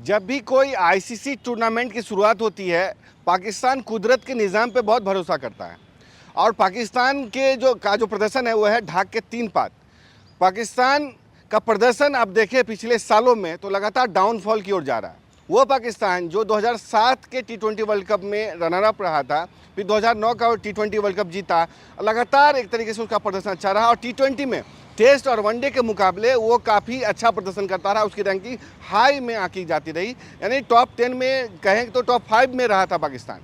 जब भी कोई आईसीसी टूर्नामेंट की शुरुआत होती है, पाकिस्तान कुदरत के निज़ाम पे बहुत भरोसा करता है और पाकिस्तान के जो प्रदर्शन है वो है ढाक के 3 पात। पाकिस्तान का प्रदर्शन आप देखें पिछले सालों में तो लगातार डाउनफॉल की ओर जा रहा है। वो पाकिस्तान जो 2007 के टी20 वर्ल्ड कप में रनर अप रहा था, फिर 2009 का टी20 वर्ल्ड कप जीता, लगातार एक तरीके से उसका प्रदर्शन अच्छा रहा और टी20 में टेस्ट और वनडे के मुकाबले वो काफ़ी अच्छा प्रदर्शन करता रहा। उसकी रैंकिंग हाई में आंकी जाती रही, यानी टॉप 10 में कहें तो टॉप 5 में रहा था पाकिस्तान।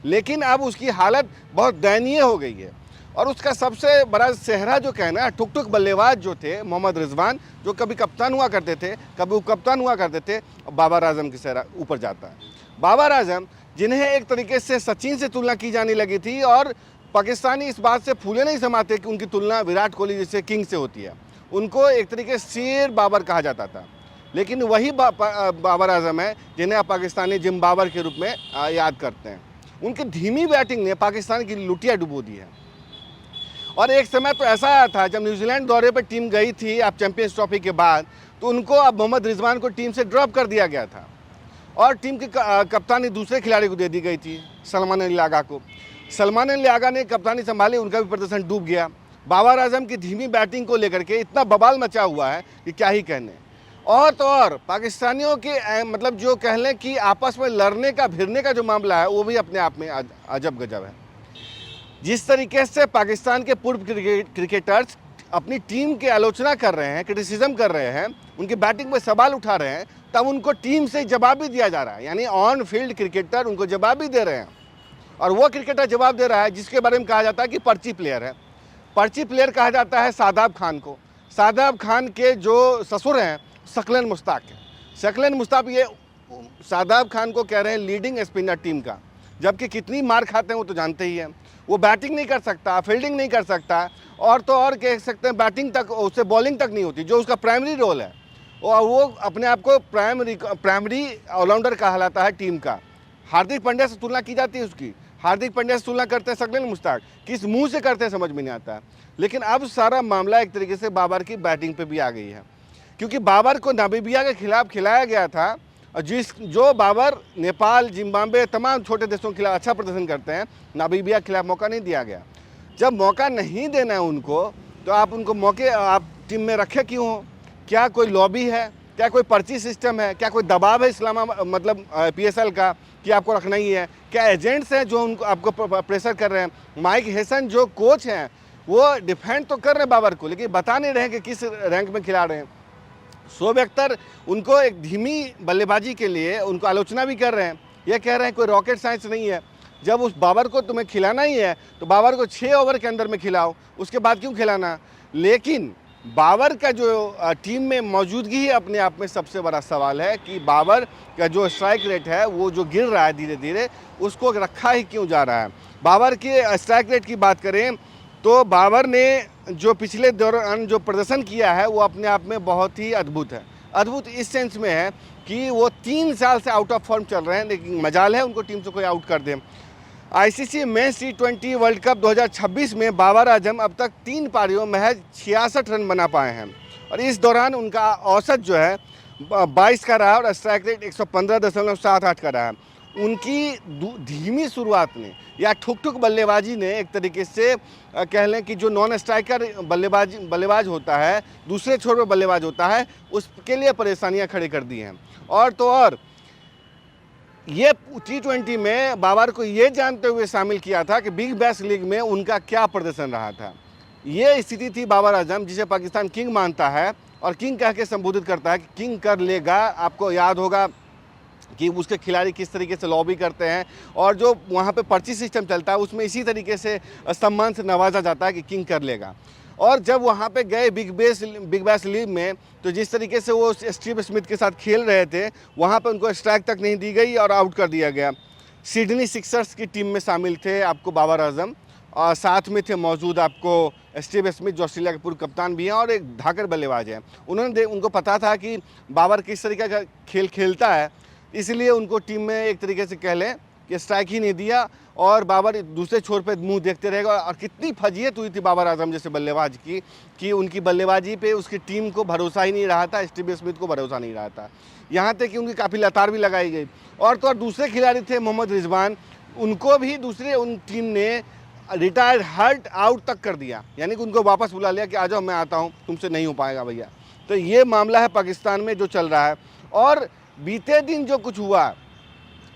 लेकिन अब उसकी हालत बहुत दयनीय हो गई है और उसका सबसे बड़ा सेहरा जो कहना है, ठुक ठुक बल्लेबाज जो थे मोहम्मद रिजवान, जो कभी कप्तान हुआ करते थे, कभी उप कप्तान हुआ करते थे, बाबर आजम की सेहरा ऊपर जाता है। बाबर आजम जिन्हें एक तरीके से सचिन से तुलना की जाने लगी थी और पाकिस्तानी इस बात से फूले नहीं समाते कि उनकी तुलना विराट कोहली जैसे किंग से होती है। उनको एक तरीके से शेर बाबर कहा जाता था, लेकिन वही बाबर आजम है जिन्हें आप पाकिस्तानी जिम बाबर के रूप में याद करते हैं। उनकी धीमी बैटिंग ने पाकिस्तान की लुटिया डुबो दी है और एक समय तो ऐसा आया था जब न्यूजीलैंड दौरे पर टीम गई थी आप चैंपियंस ट्रॉफी के बाद, तो उनको अब मोहम्मद रिजवान को टीम से ड्रॉप कर दिया गया था और टीम की कप्तानी दूसरे खिलाड़ी को दे दी गई थी, सलमान अली आगा को। सलमान अली आगा ने कप्तानी संभाली, उनका भी प्रदर्शन डूब गया। बाबर आजम की धीमी बैटिंग को लेकर के इतना बवाल मचा हुआ है कि क्या ही कहने। और तो और पाकिस्तानियों के मतलब जो कह लें कि आपस में लड़ने का भिड़ने का जो मामला है वो भी अपने आप में अजब गजब है। जिस तरीके से पाकिस्तान के पूर्व क्रिकेटर्स अपनी टीम की आलोचना कर रहे हैं, क्रिटिसिज्म कर रहे हैं, उनकी बैटिंग पर सवाल उठा रहे हैं, तब उनको टीम से जवाब भी दिया जा रहा है। यानी ऑन फील्ड क्रिकेटर उनको जवाब भी दे रहे हैं और वो क्रिकेटर जवाब दे रहा है जिसके बारे में कहा जाता है कि पर्ची प्लेयर है। पर्ची प्लेयर कहा जाता है शादाब खान को। शादाब खान के जो ससुर हैं शकलन मुश्ताक हैं। शकलन मुश्ताक ये शादाब खान को कह रहे हैं लीडिंग स्पिनर टीम का, जबकि कितनी मार खाते हैं वो तो जानते ही हैं। वो बैटिंग नहीं कर सकता, फील्डिंग नहीं कर सकता और तो और कह सकते हैं बैटिंग तक, उससे बॉलिंग तक नहीं होती जो उसका प्राइमरी रोल है। और वो अपने आप को प्राइमरी ऑलराउंडर कहलाता है टीम का। हार्दिक पांड्या से तुलना की जाती है उसकी, हार्दिक पांड्या से तुलना करते हैं शकलन मुश्ताक, किस मुंह से करते हैं समझ में नहीं आता। लेकिन अब सारा मामला एक तरीके से बाबर की बैटिंग पे भी आ गई है, क्योंकि बाबर को नामीबिया के खिलाफ खिलाया गया था और जो बाबर नेपाल, जिम्बाब्वे तमाम छोटे देशों के खिलाफ अच्छा प्रदर्शन करते हैं, नामीबिया के खिलाफ मौका नहीं दिया गया। जब मौका नहीं देना है उनको, तो आप उनको मौके आप टीम में रखे क्यों हो? क्या कोई लॉबी है? क्या कोई पर्ची सिस्टम है? क्या कोई दबाव है मतलब PSL का कि आपको रखना ही है? क्या एजेंट्स हैं जो उनको आपको प्रेशर कर रहे हैं? माइक हेसन जो कोच हैं वो डिफेंड तो कर रहे हैं बाबर को, लेकिन बता नहीं रहे कि किस रैंक में खिला रहे हैं। शोएब अख्तर उनको एक धीमी बल्लेबाजी के लिए उनको आलोचना भी कर रहे हैं। ये कह रहे हैं कोई रॉकेट साइंस नहीं है, जब उस बाबर को तुम्हें खिलाना ही है तो बाबर को 6 ओवर के अंदर में खिलाओ, उसके बाद क्यों खिलाना। लेकिन बाबर का जो टीम में मौजूदगी ही अपने आप में सबसे बड़ा सवाल है कि बाबर का जो स्ट्राइक रेट है वो जो गिर रहा है धीरे धीरे, उसको रखा ही क्यों जा रहा है। बाबर के स्ट्राइक रेट की बात करें तो बाबर ने जो पिछले दौरान जो प्रदर्शन किया है वो अपने आप में बहुत ही अद्भुत है। अद्भुत इस सेंस में है कि वो 3 साल से आउट ऑफ फॉर्म चल रहे हैं, लेकिन मजाल है उनको टीम से कोई आउट कर दे। आईसीसी मेंस टी20 वर्ल्ड कप 2026 में बाबर आजम अब तक 3 पारियों में महज 66 रन बना पाए हैं और इस दौरान उनका औसत जो है 22 का रहा और स्ट्राइक रेट 115.78 का रहा। उनकी धीमी शुरुआत ने या ठुक ठुक बल्लेबाजी ने एक तरीके से कह लें कि जो नॉन स्ट्राइकर बल्लेबाज होता है, दूसरे छोर पर बल्लेबाज होता है, उसके लिए परेशानियां खड़ी कर दी हैं। और तो और ये टी20 में बाबर को ये जानते हुए शामिल किया था कि बिग बैश लीग में उनका क्या प्रदर्शन रहा था। ये स्थिति थी बाबर आजम, जिसे पाकिस्तान किंग मानता है और किंग कह के संबोधित करता है कि किंग कर लेगा। आपको याद होगा कि उसके खिलाड़ी किस तरीके से लॉबी करते हैं और जो वहाँ पे पर्ची सिस्टम चलता है उसमें इसी तरीके से सम्मान से नवाजा जाता है कि किंग कर लेगा। और जब वहाँ पे गए बिग बैश लीग में, तो जिस तरीके से वो स्टीव स्मिथ के साथ खेल रहे थे, वहाँ पे उनको स्ट्राइक तक नहीं दी गई और आउट कर दिया गया। सिडनी सिक्सर्स की टीम में शामिल थे आपको बाबर आजम और साथ में थे मौजूद आपको स्टीव स्मिथ जो ऑस्ट्रेलिया के पूर्व कप्तान भी हैं और एक धाकड़ बल्लेबाज हैं। उनको पता था कि बाबर किस तरीके का खेल खेलता है, इसलिए उनको टीम में एक तरीके से कह लें कि स्ट्राइक ही नहीं दिया और बाबर दूसरे छोर पे मुंह देखते रहेगा। और कितनी फजीहत हुई थी बाबर आजम जैसे बल्लेबाज की कि उनकी बल्लेबाजी पे उसकी टीम को भरोसा ही नहीं रहा था, स्टीव स्मिथ को भरोसा नहीं रहा था, यहाँ तक कि उनकी काफ़ी लतार भी लगाई गई। और तो और दूसरे खिलाड़ी थे मोहम्मद रिजवान, उनको भी दूसरे उन टीम ने रिटायर हर्ट आउट तक कर दिया, यानी कि उनको वापस बुला लिया कि आ जाओ मैं आता हूँ, तुमसे नहीं हो पाएगा भैया। तो ये मामला है पाकिस्तान में जो चल रहा है। और बीते दिन जो कुछ हुआ,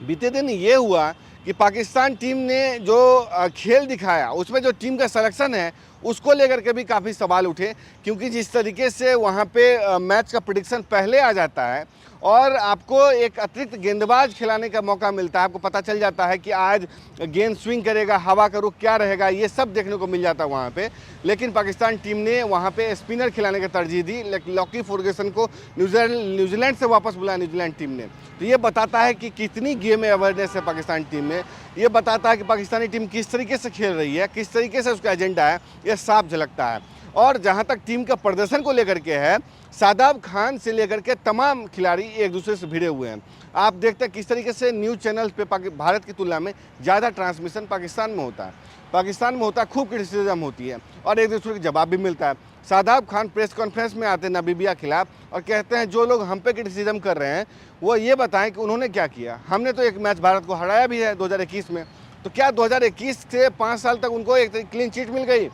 बीते दिन ये हुआ कि पाकिस्तान टीम ने जो खेल दिखाया उसमें जो टीम का सिलेक्शन है उसको लेकर के भी काफ़ी सवाल उठे, क्योंकि जिस तरीके से वहाँ पे मैच का प्रेडिक्शन पहले आ जाता है और आपको एक अतिरिक्त गेंदबाज खिलाने का मौका मिलता है, आपको पता चल जाता है कि आज गेंद स्विंग करेगा, हवा का रुख क्या रहेगा, ये सब देखने को मिल जाता है वहाँ पे। लेकिन पाकिस्तान टीम ने वहाँ पे स्पिनर खिलाने की तरजीह दी, लॉकी फर्गुसन को न्यूजीलैंड से वापस बुलाया न्यूजीलैंड टीम ने। तो ये बताता है कि कितनी गेम अवेयरनेस है पाकिस्तान टीम में, ये बताता है कि पाकिस्तानी टीम किस तरीके से खेल रही है, किस तरीके से उसका एजेंडा है, ये साफ झलकता है। और जहाँ तक टीम का प्रदर्शन को लेकर के है, शादाब खान से लेकर के तमाम खिलाड़ी एक दूसरे से भिड़े हुए हैं। आप देखते हैं किस तरीके से न्यूज़ चैनल्स पे भारत की तुलना में ज़्यादा ट्रांसमिशन पाकिस्तान में होता है, खूब क्रिटिसिज्म होती है और एक दूसरे को जवाब भी मिलता है। शादाब खान प्रेस कॉन्फ्रेंस में आते हैं नामीबिया खिलाफ और कहते हैं जो लोग हम पे क्रिटिसिज्म कर रहे हैं वो ये बताएं कि उन्होंने क्या किया। हमने तो एक मैच भारत को हराया भी है 2021 में, तो क्या 2021 से 5 साल तक उनको एक क्लीन चिट मिल गई?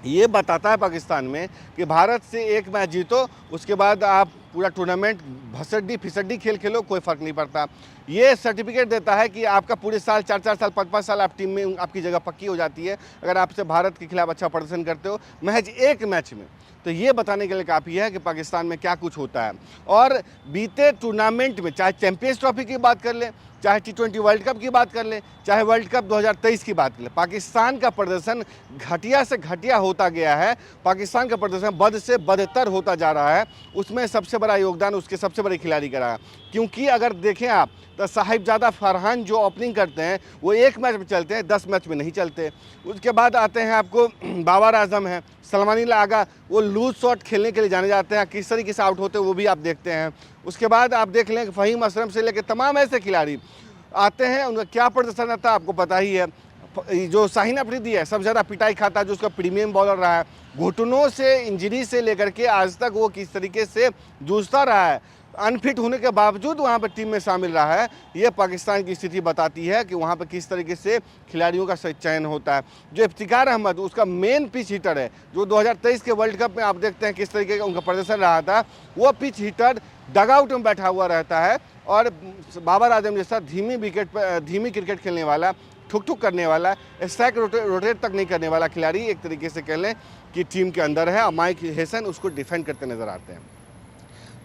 ये बताता है पाकिस्तान में कि भारत से एक मैच जीतो, उसके बाद आप पूरा टूर्नामेंट भसड्डी फिसड्डी खेल खेलो, कोई फ़र्क नहीं पड़ता। ये सर्टिफिकेट देता है कि आपका पूरे साल 4-4 साल 5-5 साल आप टीम में आपकी जगह पक्की हो जाती है अगर आपसे भारत के खिलाफ अच्छा प्रदर्शन करते हो महज एक मैच में। तो ये बताने के लिए काफ़ी है कि पाकिस्तान में क्या कुछ होता है। और बीते टूर्नामेंट में चाहे चैंपियंस ट्रॉफी की बात कर लें, चाहे T20 वर्ल्ड कप की बात कर लें, चाहे वर्ल्ड कप 2023 की बात कर लें, पाकिस्तान का प्रदर्शन घटिया से घटिया होता गया है। पाकिस्तान का प्रदर्शन बद से बदतर होता जा रहा है। उसमें सबसे बड़ा योगदान उसके सबसे बड़े खिलाड़ी का रहा, क्योंकि अगर देखें आप तो साहिबजादा फरहान जो ओपनिंग करते हैं वो एक मैच में चलते हैं, 10 मैच में नहीं चलते। उसके बाद आते हैं आपको बाबर आजम हैं, सलमानील आगा, वो लूज शॉट खेलने के लिए जाने जाते हैं, किस तरीके से आउट होते हैं वो भी आप देखते हैं। उसके बाद आप देख लें फ़हीम असलम से लेकर तमाम ऐसे खिलाड़ी आते हैं, उनका क्या प्रदर्शन रहता है आपको पता ही है। जो शाहीन अफरीदी है सबसे ज़्यादा पिटाई खाता है, जो उसका प्रीमियम बॉलर रहा है, घुटनों से इंजरी से लेकर के आज तक वो किस तरीके से जूझता रहा है, अनफिट होने के बावजूद वहाँ पर टीम में शामिल रहा है। ये पाकिस्तान की स्थिति बताती है कि वहाँ पर किस तरीके से खिलाड़ियों का चयन होता है। जो इफ्तिकार अहमद उसका मेन पिच हिटर है, जो 2023 के वर्ल्ड कप में आप देखते हैं किस तरीके का उनका प्रदर्शन रहा था, वो पिच हिटर डगआउट में बैठा हुआ रहता है। और बाबर आजम जैसा धीमी क्रिकेट खेलने वाला, ठुक ठुक करने वाला, स्ट्राइक रोटेट तक नहीं करने वाला खिलाड़ी एक तरीके से कह लें कि टीम के अंदर है, और माइक हेसन उसको डिफेंड करते नज़र आते हैं।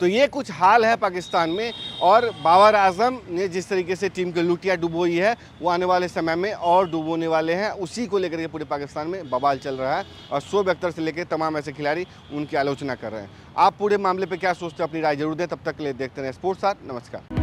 तो ये कुछ हाल है पाकिस्तान में। और बाबर आजम ने जिस तरीके से टीम की लुटिया डुबोई है वो आने वाले समय में और डुबोने वाले हैं, उसी को लेकर के पूरे पाकिस्तान में बवाल चल रहा है और शोएब अख्तर से लेकर तमाम ऐसे खिलाड़ी उनकी आलोचना कर रहे हैं। आप पूरे मामले पे क्या सोचते हैं, अपनी राय जरूर दें। तब तक के लिए देखते रहें स्पोर्ट्स 7। नमस्कार।